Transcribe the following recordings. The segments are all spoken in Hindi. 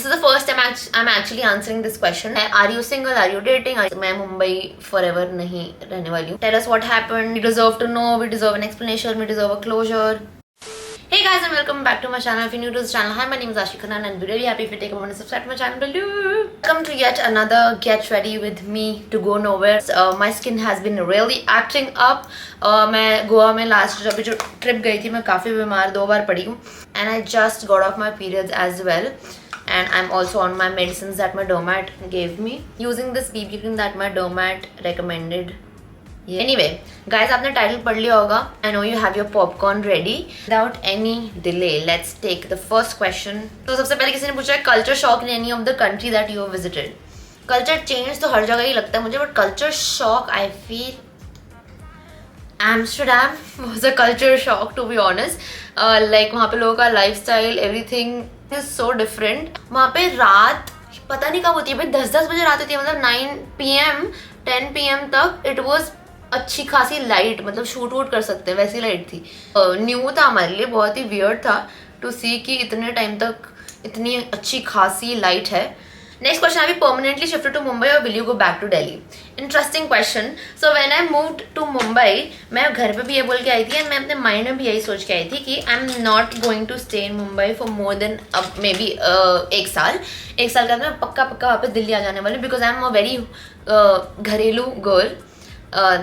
is the first time I'm actually answering this question. Are you single? Are you dating? मैं मुंबई forever नहीं रहने वाली हूँ. Tell us what happened. We deserve to know. We deserve an explanation. We deserve a closure. Hey guys and welcome back to my channel. If you're new to this channel, hi, my name is Ashi Khanna and I'll be really happy if you take a moment to subscribe to my channel. Welcome to yet another Get Ready with me to go nowhere. My skin has been really acting up. मैं गोवा में लास्ट अभी जो ट्रिप गई थी मैं काफ़ी बीमार 2 बार पड़ी हूँ and I just got off my periods as well. And I'm also on my medicines that my dermat gave me. Using this BB cream that my dermat recommended. Anyway, guys, आपने टाइटल पढ़ लिया होगा. I know you have your popcorn ready. Without any delay, let's take the first question. तो सबसे पहले किसी ने पूछा है culture shock in any of the country that you have visited. Culture change तो हर जगह ही लगता है मुझे, but culture shock I feel Amsterdam was a culture shock to be honest. Like वहाँ पे लोगों का lifestyle, everything is so different. वहाँ पे रात पता नहीं कब होती है भाई, 10-10 बजे रात होती है, मतलब 9 PM 10 PM तक it was अच्छी खासी लाइट, मतलब शूट वूट कर सकते हैं वैसी लाइट थी. न्यू था हमारे लिए, बहुत ही वियर्ड था टू सी कि इतने टाइम तक इतनी अच्छी खासी लाइट है. Next question, have you permanently shifted to Mumbai और will you go back to Delhi? Interesting question. So when I moved to Mumbai, मैं घर पे भी ये बोल के आई थी एंड मैं अपने माइंड में भी यही सोच के आई थी कि I am not going to stay in Mumbai for more than maybe 1 साल. 1 साल के बाद मैं पक्का वापस दिल्ली आ जाने वाली, because I am a very घरेलू girl.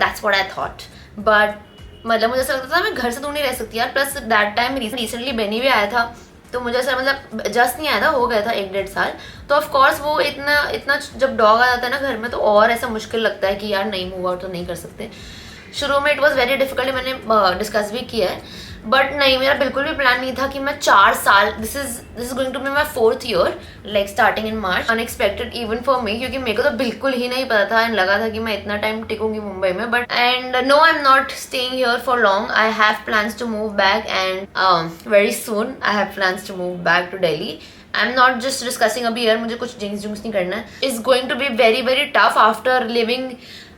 That's what I thought. But मतलब मुझे ऐसा लगता था मैं घर से दूर नहीं रह सकती यार. प्लस दैट टाइम रिसेंटली बेनी भी आया था, तो मुझे ऐसा मतलब जस्ट नहीं आया था, हो गया था 1-1.5 साल. तो ऑफ कोर्स वो इतना जब डॉग आ जाता है ना घर में तो और ऐसा मुश्किल लगता है कि यार नहीं मूव आउट तो नहीं कर सकते. शुरू में इट वॉज वेरी डिफिकल्ट, मैंने डिस्कस भी किया है, बट नहीं, मेरा बिल्कुल भी प्लान नहीं था कि मैं 4 साल, this is going to be my 4th year, like starting in March. Unexpected even for me, क्योंकि मेरे को तो बिल्कुल ही नहीं पता था एंड लगा था कि मैं इतना टाइम टिकूंगी मुंबई में. But and no, I am not staying here for long. I have plans to move back and very soon I have plans to move back to Delhi. I am not just discussing अभी यार, मुझे कुछ जिंक्स नहीं करना है. It's going to be very very tough after living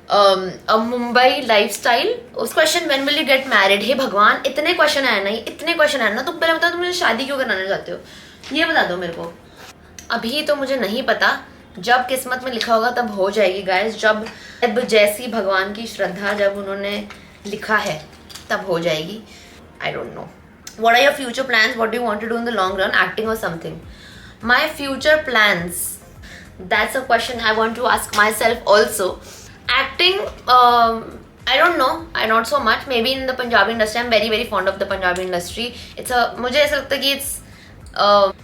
a Mumbai lifestyle. उस question when will you get married? हे भगवान, इतने क्वेश्चन है ना, इतने क्वेश्चन है ना. तुम पहले बताओ, तुम मुझे शादी क्यों कराना चाहते हो, ये बता दो मेरे को. अभी तो मुझे नहीं पता, जब किस्मत में लिखा होगा तब हो जाएगी गाइस. जब जैसी भगवान की श्रद्धा जब उन्होंने लिखा है तब हो जाएगी. I don't know. What are your future plans? What do you want to do in the long run, acting और something? My future plans, that's a question I want to ask myself also. Acting, I don't know, I not so much. Maybe in the Punjabi industry, I'm very very fond of the Punjabi industry. मुझे ऐसा लगता है कि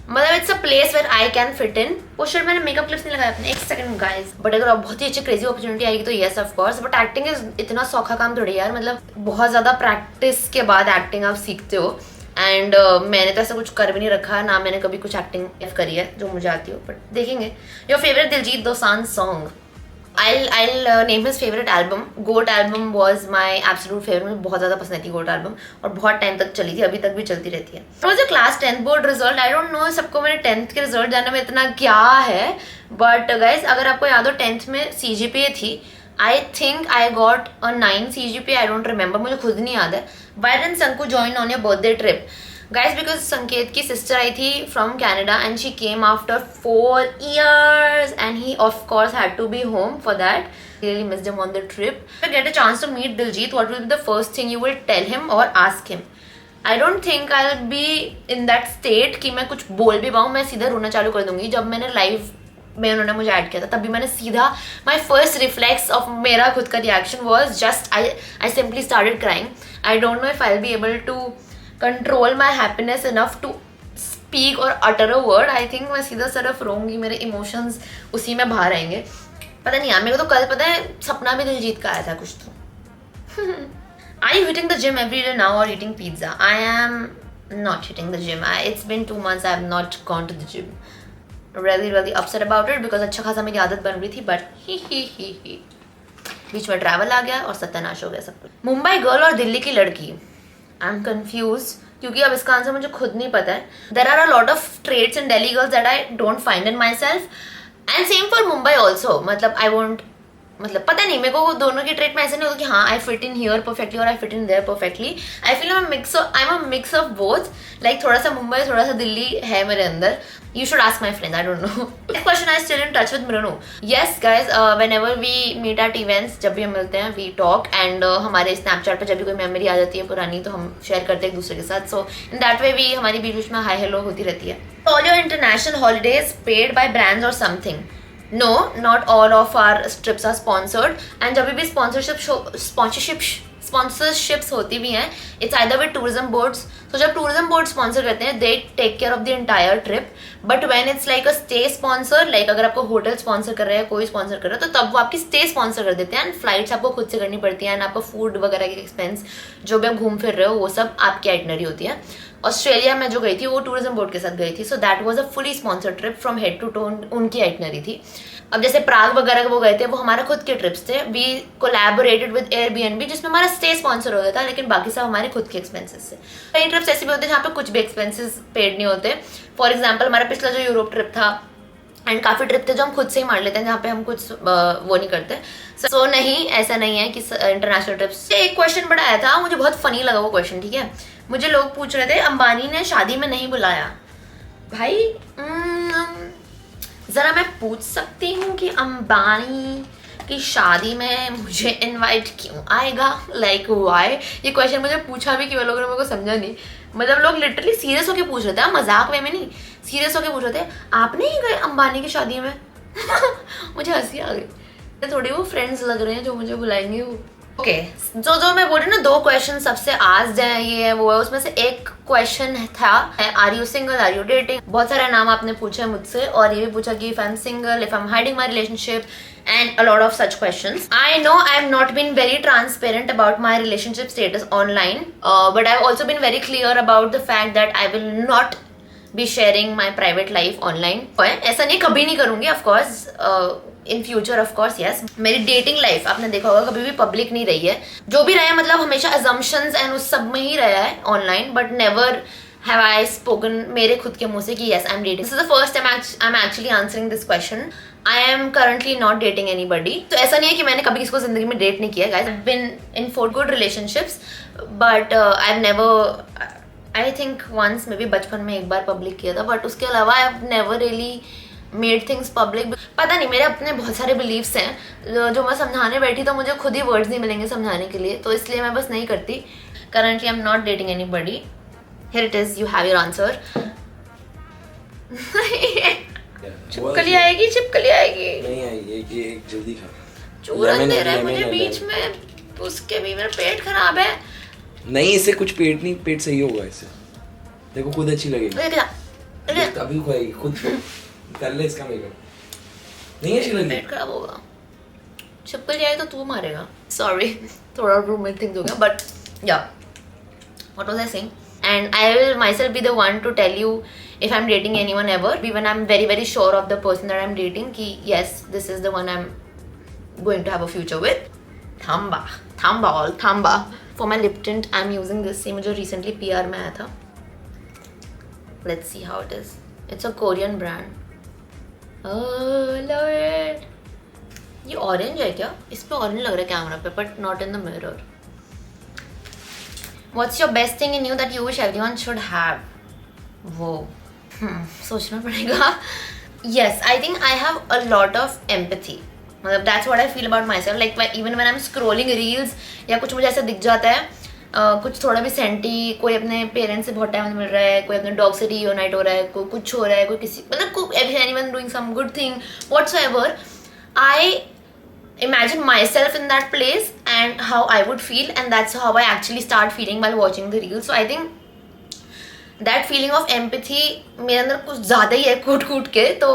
मतलब it's a place where I can fit in. वो शर्ट मैंने मेकअप क्लिप्स नहीं लगाया अपने, 1 सेकंड गाइस. बट अगर बहुत ही अच्छी क्रेजी अपॉर्चुनिटी आएगी तो yes of course. But acting is इतना सौखा काम थोड़ी यार, मतलब बहुत ज़्यादा प्रैक्टिस के बाद एक्टिंग आप सीखते हो. एंड मैंने तो ऐसा कुछ कर भी नहीं रखा है ना, मैंने कभी कुछ एक्टिंग करी है जो मुझे आती हो, बट देखेंगे. Your favourite Diljit Dosanjh song? I'll name his favorite album. Goat album was my absolute favorite. मुझे बहुत ज़्यादा पसंद थी Goat album और बहुत टाइम तक चली थी, अभी तक भी चलती रहती है. It was a class 10th board result. I don't know सबको मेरे 10th के रिजल्ट जानने में इतना क्या है, बट गाइज अगर आपको याद हो 10th में CGPA थी. I think I got a 9 CGPA. I don't remember, मुझे खुद नहीं याद है. Why didn't Sanku join on your birthday trip? Guys, because संकेत की सिस्टर आई थी from Canada and she came after 4 years and he of course had to be home for that. Really missed him on the trip. If you get a chance to meet Diljit, what will be the first thing you will tell him or ask him? I don't think I'll be in that state कि मैं कुछ बोल भी पाऊँ. मैं सीधा रोना चालू कर दूंगी. जब मैंने लाइव में उन्होंने मुझे ऐड किया था तभी मैंने सीधा my first reflex of मेरा खुद का reaction was just I simply started crying. I don't know if I'll be able to control my happiness enough to speak or utter a word. I think मैं सीधा सिर्फ रोऊंगी, मेरे emotions उसी में बाहर आएंगे. पता नहीं यार, मेरे को तो कल पता है सपना भी दिलजीत का आया था कुछ तो. Are you hitting the gym every day now or eating pizza? I am not hitting the gym. It's been 2 months I have not gone to the gym. Really upset about it because अच्छा खासा मेरी आदत बन रही थी, but ही बीच में ट्रैवल आ गया और सत्यानाश हो गया सब कुछ. मुंबई गर्ल और दिल्ली की लड़की? आई एम कन्फ्यूज, क्योंकि अब इसका आंसर मुझे खुद नहीं पता है. There are a lot of traits in Delhi girls that I don't find in myself and same for Mumbai also. मतलब आई वोंट मतलब पता नहीं, मेरे को वो दोनों की ट्रेट में ऐसे नहीं होता कि हाँ I fit in here perfectly और I fit in there perfectly. I feel I am a mix of both. Like थोड़ा सा मुंबई, थोड़ा सा दिल्ली है मेरे अंदर. You should ask my friends. I don't know. Next question, I still in touch with Mrunu. Yes, guys. Whenever we meet at events, जब भी हम मिलते हैं, we talk and हमारे Snapchat पे जब भी कोई मेमोरी आ जाती है पुरानी तो हम शेयर करते हैं एक दूसरे के साथ. So in that way we हमारी बीच में हाई हेलो होती रहती है. All your international holidays paid by brands or something? No, not all of our trips are sponsored. And जब भी स्पॉन्सरशिप्स होती भी हैं, it's either with tourism boards. तो जब टूरिज्म बोर्ड स्पॉन्सर करते हैं, they take care of the entire trip. But when it's like a stay sponsor, like अगर आपको होटल स्पॉन्सर कर रहा है, कोई स्पॉन्सर कर रहा है, तो तब वो आपकी स्टे स्पॉन्सर कर देते हैं एंड फ्लाइट्स आपको खुद से करनी पड़ती है एंड आपको फूड वगैरह के एक्सपेंस जो भी आप घूम फिर रहे हो वो सब आपकी आइटनरी होती है. ऑस्ट्रेलिया में जो गई थी वो टूरिज्म बोर्ड के साथ गई थी. So that was a fully sponsored trip from head to toe. उनकी आइटनरी थी. अब जैसे प्राग वगैरह वो गए थे, वो हमारे खुद के ट्रिप्स थे. वी कोलैबोरेटेड विद एयरबीएनबी जिसमें हमारा स्टे स्पॉन्सर होता था, लेकिन बाकी सब हमारे खुद के एक्सपेंसेस से. कई ट्रिप्स ऐसे भी होते हैं जहाँ पे कुछ भी एक्सपेंसेस पेड नहीं होते. फॉर एग्जाम्पल हमारा पिछला जो यूरोप ट्रिप था एंड काफ़ी ट्रिप थे जो हम खुद से ही मार लेते हैं जहाँ पे हम कुछ वो नहीं करते. सो नहीं, ऐसा नहीं है कि इंटरनेशनल ट्रिप्स. एक क्वेश्चन बड़ा आया था, मुझे बहुत फनी लगा वो क्वेश्चन. ठीक है, मुझे लोग पूछ रहे थे अंबानी ने शादी में नहीं बुलाया. भाई जरा मैं पूछ सकती हूँ कि अंबानी की शादी में मुझे इनवाइट क्यों आएगा? Like why? ये क्वेश्चन मुझे पूछा भी क्यों लोगों ने, मेरे को समझा नहीं. मतलब लोग लिटरली सीरियस होके पूछ रहे थे, मजाक वे में नहीं, सीरियस होके पूछ रहे थे आप नहीं गए अंबानी की शादी में? मुझे हंसी आ गई. थोड़ी वो फ्रेंड्स लग रहे हैं जो मुझे बुलाएंगे वो. ओके, जो मैं बोल रही हूँ ना, 2 क्वेश्चन सबसे आस्क्ड है, ये है वो है. उसमें से एक क्वेश्चन था are you single, are you dating. बहुत सारे नाम आपने पूछे मुझसे और ये भी पूछा कि if I am single, if I am hiding my relationship and a lot of such questions. I know I have not been very transparent about my relationship status online, but I have also been very clear about the fact that I will not be sharing my private life online. ऐसा नहीं, कभी नहीं करूँगी of course. In future of course yes. मेरी डेटिंग लाइफ आपने देखा होगा कभी भी पब्लिक नहीं रही है. जो भी रहा है मतलब हमेशा assumptions एंड उस सब में ही रहा है online, but never have I spoken मेरे खुद के मुंह से कि yes I am dating. This is the first time I am actually answering this question. I am currently not dating anybody. तो ऐसा नहीं है कि मैंने कभी किसी को जिंदगी में डेट नहीं किया. Guys, I have been in 4 good relationships, but I have never, I think once maybe बचपन में एक बार पब्लिक किया था, बट उसके अलावा आई have never really made things public. पता नहीं, मेरे अपने बहुत सारे बिलीव्स हैं जो मैं समझाने बैठी तो मुझे खुद ही वर्ड्स नहीं मिलेंगे समझाने के लिए, तो इसलिए मैं बस नहीं करती. Currently I am not dating anybody. Here it is, you have your answer. चिपकली आएगी, चिपकली आएगी. नहीं आएगी, ये जल्दी खा. चूरन दे रहा है मुझे बीच में, उसके भी मेरा पेट खराब है. नहीं, इससे कुछ पेट नहीं, पेट सही होगा इससे. देखो खुद अच्छी लगेगी. अभी खाएगी खुद कर ले इसका मेकअप. नहीं अच्छी लगेगी, पेट खराब होगा. चिपकली आई तो तू मारेगा. सॉरी, थोड़ा रूममेट थिंग्स हो गया, बट या what was I saying. And I will myself be the one to tell you if I'm dating anyone ever, even I'm very very sure of the person that I'm dating ki yes, this is the one I'm going to have a future with. Thamba. For my lip tint I'm using this same जो recently PR में आया था. Let's see how it is. It's a Korean brand. Oh, love it. ये orange है क्या? इस पे orange लग रहा है कैमरा पे, but not in the mirror. What's your best thing in you that you wish everyone should have? वो सोचना पड़ेगा. Yes, I think I have a lot of empathy. मतलब that's what I feel about myself. Like even when I'm scrolling reels या कुछ मुझे ऐसा दिख जाता है, कुछ थोड़ा भी सेंटी, कोई अपने पेरेंट्स से बहुत टाइम मिल रहा है, कोई अपने डॉग से रियूनाइट हो रहा है, कोई कुछ हो रहा है, कोई किसी मतलब anyone doing some good thing whatsoever, I imagine myself in that place and how I would feel, and that's how I actually start feeling while watching the reels. So I think that feeling of empathy मेरे अंदर कुछ ज़्यादा ही है कूट के, तो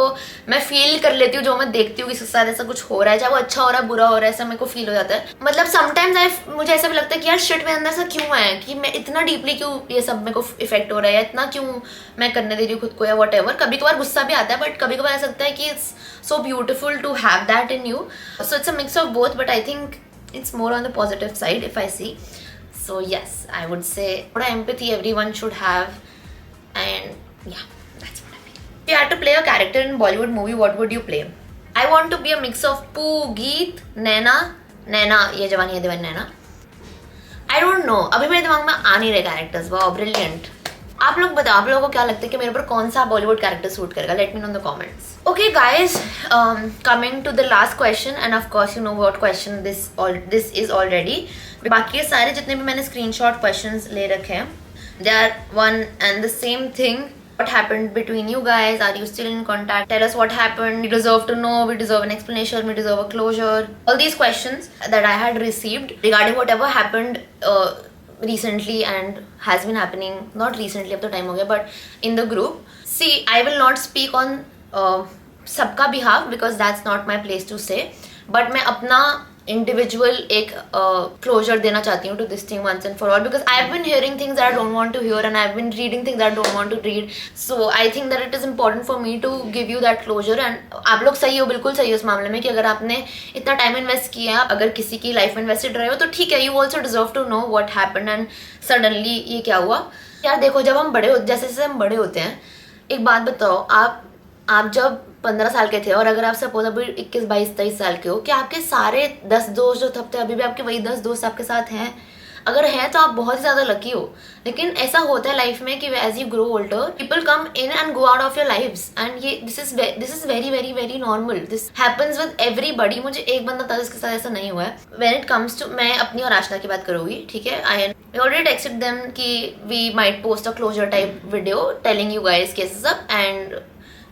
मैं फील कर लेती हूँ जो मैं देखती हूँ किसी के साथ ऐसा कुछ हो रहा है, चाहे वो अच्छा हो रहा है बुरा हो रहा है, ऐसा मेरे को फील हो जाता है. मतलब समटाइम्स मुझे ऐसा भी लगता है कि यार शिट मेरे अंदर से क्यों है कि मैं इतना डीपली क्यों ये सब मेरे को इफेक्ट हो रहा है, या इतना क्यों मैं करने दे रही हूँ खुद को या वट एवर. कभी कभार गुस्सा भी आता है, बट कभी कभार ऐसा लगता है कि it's so beautiful to have that in you. So it's a mix of both, but I think it's more on the positive side if I see. So yes, I would say what empathy everyone should have, and yeah, that's what I mean. If you had to play a character in Bollywood movie, what would you play? I want to be a mix of Pooh, Geet, नैना ये जवानी है दीवानी नैना. I don't know, अभी मेरे दिमाग में आ नहीं रहे कैरेक्टर्स. Wow brilliant. आप लोग बताओ, आप लोगों को क्या लगता है कि मेरे ऊपर कौन सा बॉलीवुड कैरेक्टर सूट करेगा? Let me know in the comments. Okay guys, coming to the last question, and of course you know what question this is already. बाकी सारे जितने भी मैंने स्क्रीनशॉट क्वेश्चंस ले रखे हैं, they are one and the same thing. What happened between you guys? Are you still in contact? Tell us what happened. We deserve to know. We deserve an explanation. We deserve a closure. All these questions that I had received regarding whatever happened recently and has been happening. Not recently, अब तो time हो गया, but in the group. See, I will not speak on सबका behalf because that's not my place to say. But मैं अपना इंडिविजुअल एक क्लोजर देना चाहती हूँ to this thing once and for all, because I have been hearing things that I don't want to hear and I have been reading things that I don't want to read. So I think that it is important for me to give you that closure. And आप लोग सही हो, बिल्कुल सही हो इस मामले में कि अगर आपने इतना टाइम इन्वेस्ट किया, अगर किसी की लाइफ में इन्वेस्टेड रहे हो तो ठीक है, you also deserve to know what happened and suddenly ये क्या हुआ. यार देखो, जब हम बड़े जैसे जैसे हम बड़े होते हैं, एक बात बताओ, आप जब 15 साल के थे और अगर आप सपोज अभी 21, 22, 23 साल के हो, कि आपके सारे 10 दोस्त जो थे अभी भी आपके वही 10 दोस्त आपके साथ हैं? अगर हैं तो आप बहुत ही ज़्यादा लकी हो. लेकिन ऐसा होता है लाइफ में कि as you grow older, people come in and go out of your lives, and ये this is very very very normal. This happens with everybody. मुझे एक बंदा था जिसके साथ ऐसा नहीं हुआ है. व्हेन इट कम्स टू, मैं अपनी और आशना की बात करूँगी, ठीक है. आई ऑलरेडी टेक्स्टेड देम कि we might post a closure type video telling you guys cases up, and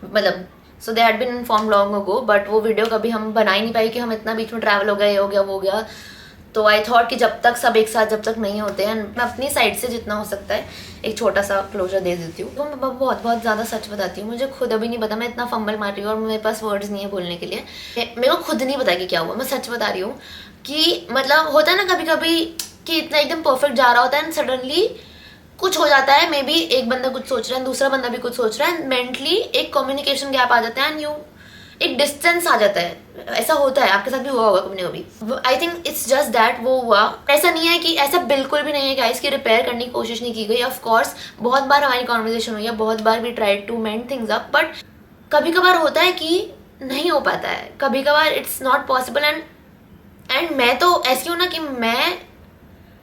मतलब so they had been inform long ago, but वो वीडियो कभी हम बना ही नहीं पाई कि हम इतना बीच में ट्रैवल हो गया, ये हो गया, वो हो गया. तो आई थॉट कि जब तक सब एक साथ जब तक नहीं होते हैं, मैं अपनी साइड से जितना हो सकता है एक छोटा सा क्लोजर दे देती हूँ. तो मैं बहुत बहुत ज़्यादा सच बताती हूँ. मुझे खुद अभी नहीं पता, मैं इतना फंबल मार रही हूँ और मेरे पास वर्ड्स नहीं है बोलने के लिए. मेरे को खुद नहीं पता कि क्या हुआ. मैं सच बता रही हूँ कि मतलब होता है ना कभी कभी कि इतना एकदम परफेक्ट जा रहा होता है एंड सडनली कुछ हो जाता है. मे बी एक बंदा कुछ सोच रहा है, दूसरा बंदा भी कुछ सोच रहा है, मेंटली एक कम्युनिकेशन गैप आ जाता है एंड एक डिस्टेंस आ जाता है. ऐसा होता है, आपके साथ भी हुआ होगा कभी ना कभी. I think it's just that वो हुआ. ऐसा नहीं है कि, ऐसा बिल्कुल भी नहीं है गाइस कि रिपेयर करने की कोशिश नहीं की गई. ऑफ कोर्स बहुत बार हमारी कॉन्वर्जेशन हुई है, बहुत बार we try to mend things up, but कभी कभार होता है कि नहीं हो पाता है. कभी कभार इट्स नॉट पॉसिबल. एंड मैं तो ऐसी हूँ ना कि मैं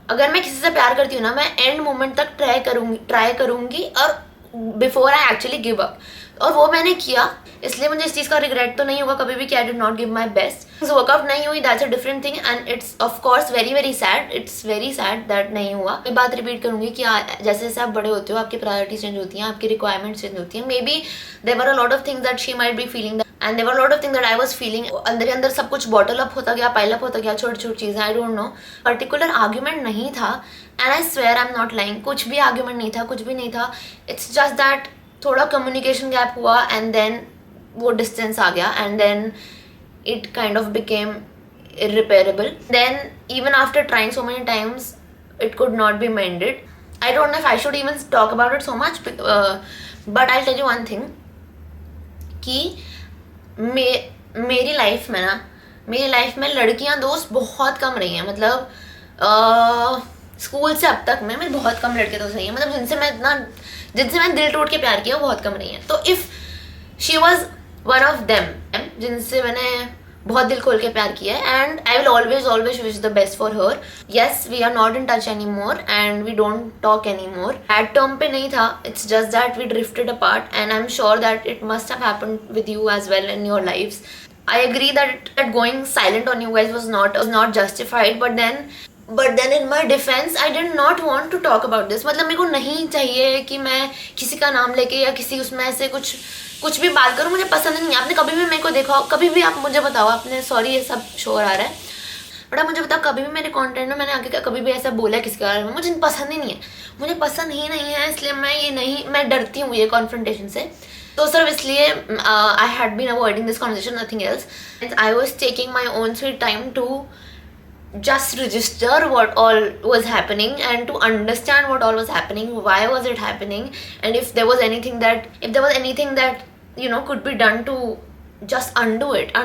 अगर मैं किसी से प्यार करती हूँ ना, मैं एंड मोमेंट तक ट्राई करूँगी और before I actually give up. और वो मैंने किया, इसलिए मुझे इस चीज़ का रिग्रेट तो नहीं होगा कभी भी कि I did not give my best. Workout नहीं हुई, that's a different thing and it's of course very very sad. It's very sad that नहीं हुआ. मैं बात रिपीट करूँगी कि जैसे जैसे आप बड़े होते हो, आपकी प्रायोरिटीज चेंज होती हैं, आपकी रिक्वायरमेंट्स चेंज होती हैं. Maybe there were a lot of things that she might be feeling and there were lot of things that I was feeling. अंदर ही अंदर सब कुछ बॉटल अप होता गया, पाइल अप होता गया, छोटी छोटी चीज़ें. I don't know, particular argument नहीं था and I swear I am not lying. कुछ भी आर्ग्यूमेंट नहीं था, कुछ भी नहीं था. इट्स जस्ट दैट थोड़ा कम्युनिकेशन गैप हुआ एंड देन वो डिस्टेंस आ गया and then it kind of became irreparable. Then even after trying so many times it could not be mended. I don't know if I should even talk about it so much, but I'll tell you one thing कि मेरी लाइफ में लड़कियां दोस्त बहुत कम रही हैं. मतलब स्कूल से अब तक में मेरे बहुत कम लड़के दोस्त रही हैं. मतलब जिनसे मैं दिल टूट के प्यार किया वो बहुत कम रही हैं. तो if she was one of them जिनसे मैंने बहुत दिल खोल के प्यार किया है, and I will always wish the best for her. Yes, we are not in touch any more and we don't talk any more. At term पे नहीं था, it's just that we drifted apart and I am sure that it must have happened with you as well in your lives. I agree that going silent on you guys was not justified, but then in my defense I did not want to talk about this. मतलब मेरे को नहीं चाहिए कि मैं किसी का नाम लेके या किसी उसमें ऐसे कुछ भी बात करूँ. मुझे पसंद नहीं है. आपने कभी भी मेरे को देखा हो, कभी भी आप मुझे बताओ, आपने सॉरी ये सब शोर आ रहा है, बट आप मुझे बताओ कभी भी मेरे कंटेंट में मैंने आगे कभी भी ऐसा बोला है किसके बारे में? मुझे पसंद ही नहीं है. मुझे पसंद ही नहीं है, इसलिए मैं डरती हूँ ये कॉन्फ्रंटेशन से. तो सिर्फ इसलिए I had been avoiding this conversation, nothing else. I was taking my own sweet time to just register what all was happening and to understand what all was happening, why was it happening, and if there was anything that could be done to just undo it.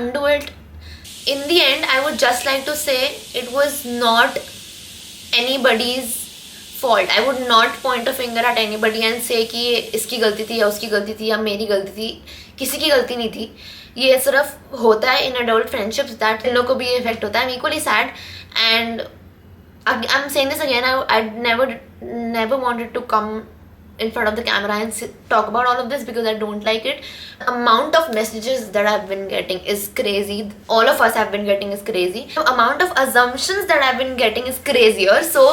In the end, I would just like to say it was not anybody's fault. I would not point a finger at anybody and say कि ये इसकी गलती थी या उसकी गलती थी या मेरी गलती थी. किसी की गलती नहीं थी. ये सिर्फ होता है in adult friendships that इन लोगों को भी ये इफेक्ट होता है. I'm equally sad and I'm saying this again. I never wanted to come in front of the camera and talk about all of this because I don't like it. The amount of messages that I've been getting is crazy. All of us have been getting is crazy. The amount of assumptions that I've been getting is crazier. So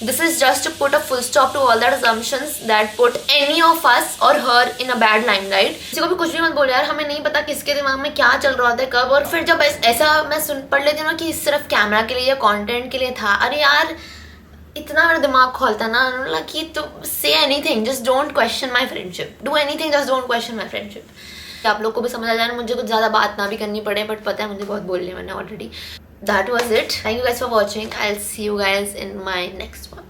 this is just to put a full stop to all that assumptions that put any of us or her in a bad limelight. किसी को भी कुछ भी मत बोलो यार, हमें नहीं पता किसके दिमाग में क्या चल रहा होता है कब. और फिर जब ऐसा मैं पढ़ लेती हूँ ना कि सिर्फ कैमरा के लिए या कंटेंट के लिए था, अरे यार इतना मेरा दिमाग खोलता ना कि तो say anything, just don't question my friendship. Do anything, just don't question my friendship. आप लोग को भी समझ आ जाए, मुझे कुछ ज़्यादा बात ना भी करनी पड़े, बट पता है मुझे बहुत बोलने मैंने already. That was it. Thank you guys for watching. I'll see you guys in my next one.